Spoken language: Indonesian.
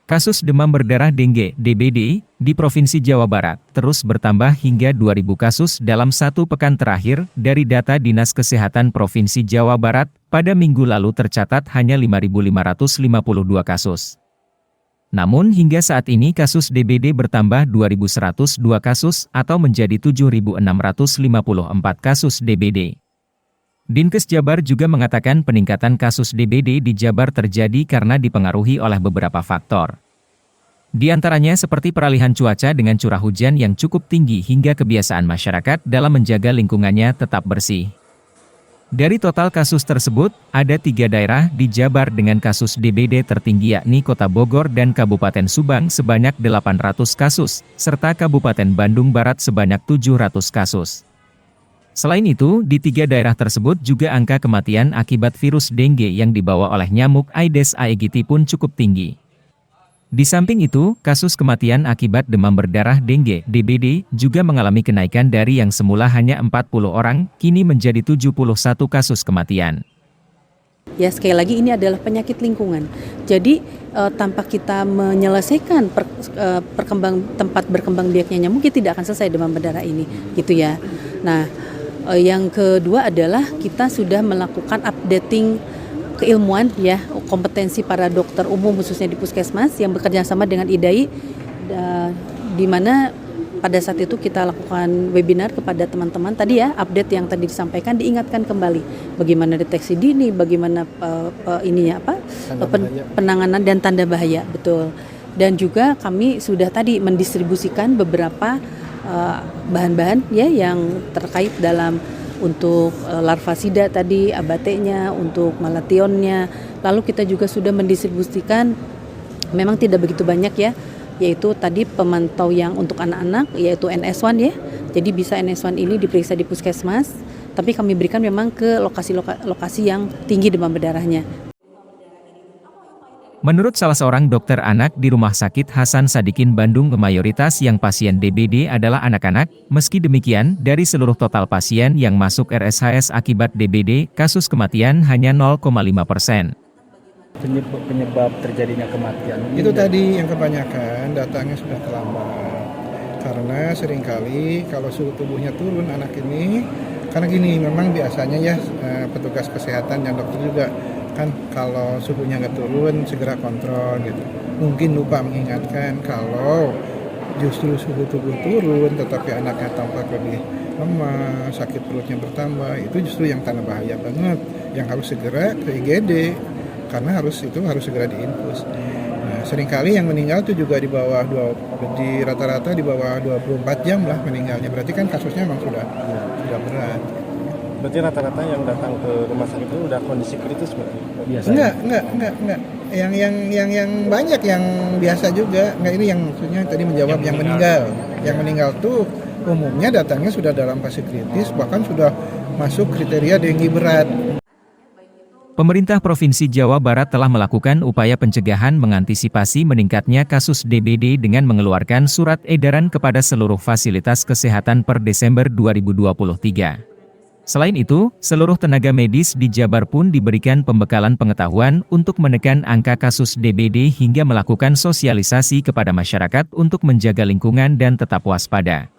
Kasus demam berdarah dengue (DBD) di Provinsi Jawa Barat terus bertambah hingga 2.000 kasus dalam satu pekan terakhir. Dari data Dinas Kesehatan Provinsi Jawa Barat, pada minggu lalu tercatat hanya 5.552 kasus. Namun hingga saat ini kasus DBD bertambah 2.102 kasus atau menjadi 7.654 kasus DBD. Dinkes Jabar juga mengatakan peningkatan kasus DBD di Jabar terjadi karena dipengaruhi oleh beberapa faktor. Di antaranya seperti peralihan cuaca dengan curah hujan yang cukup tinggi hingga kebiasaan masyarakat dalam menjaga lingkungannya tetap bersih. Dari total kasus tersebut, ada 3 daerah di Jabar dengan kasus DBD tertinggi yakni Kota Bogor dan Kabupaten Subang sebanyak 800 kasus, serta Kabupaten Bandung Barat sebanyak 700 kasus. Selain itu, di 3 daerah tersebut juga angka kematian akibat virus dengue yang dibawa oleh nyamuk Aedes aegypti pun cukup tinggi. Di samping itu, kasus kematian akibat demam berdarah dengue (DBD) juga mengalami kenaikan dari yang semula hanya 40 orang, kini menjadi 71 kasus kematian. Ya, sekali lagi ini adalah penyakit lingkungan. Jadi tanpa kita menyelesaikan tempat berkembang biaknya nyamuk, kita tidak akan selesai demam berdarah ini, gitu ya. Nah, yang kedua adalah kita sudah melakukan updating keilmuan ya, kompetensi para dokter umum khususnya di puskesmas yang bekerja sama dengan IDAI, di mana pada saat itu kita lakukan webinar kepada teman-teman tadi ya, update yang tadi disampaikan diingatkan kembali bagaimana deteksi dini, bagaimana penanganan dan tanda bahaya, betul. Dan juga kami sudah tadi mendistribusikan beberapa bahan-bahan ya yang terkait dalam untuk larvasida tadi, abatenya, untuk malationnya. Lalu kita juga sudah mendistribusikan, memang tidak begitu banyak ya, yaitu tadi pemantau yang untuk anak-anak, yaitu NS1 ya. Jadi bisa NS1 ini diperiksa di puskesmas, tapi kami berikan memang ke lokasi yang tinggi demam berdarahnya. Menurut salah seorang dokter anak di Rumah Sakit Hasan Sadikin Bandung, mayoritas yang pasien DBD adalah anak-anak. Meski demikian, dari seluruh total pasien yang masuk RSHS akibat DBD, kasus kematian hanya 0,5%. Penyebab terjadinya kematian itu tadi yang kebanyakan datangnya sudah terlambat, karena seringkali kalau suhu tubuhnya turun anak ini, karena gini memang biasanya ya petugas kesehatan dan dokter juga kan kalau suhunya nggak turun segera kontrol gitu. Mungkin lupa mengingatkan kalau justru suhu tubuh turun tetapi anaknya tampak lebih lemah, sakit perutnya bertambah, itu justru yang tanda bahaya banget, yang harus segera ke IGD karena harus segera diinfus. Nah, seringkali yang meninggal itu juga di bawah rata-rata di bawah 24 jam lah meninggalnya. Berarti kan kasusnya memang sudah berat. Berarti rata-rata yang datang ke rumah sakit itu udah kondisi kritis berarti? Enggak. Yang banyak yang biasa juga. Enggak, ini yang maksudnya tadi menjawab yang meninggal. Yang meninggal tuh umumnya datangnya sudah dalam fase kritis, bahkan sudah masuk kriteria dengue berat. Pemerintah Provinsi Jawa Barat telah melakukan upaya pencegahan mengantisipasi meningkatnya kasus DBD dengan mengeluarkan surat edaran kepada seluruh fasilitas kesehatan per Desember 2023. Selain itu, seluruh tenaga medis di Jabar pun diberikan pembekalan pengetahuan untuk menekan angka kasus DBD hingga melakukan sosialisasi kepada masyarakat untuk menjaga lingkungan dan tetap waspada.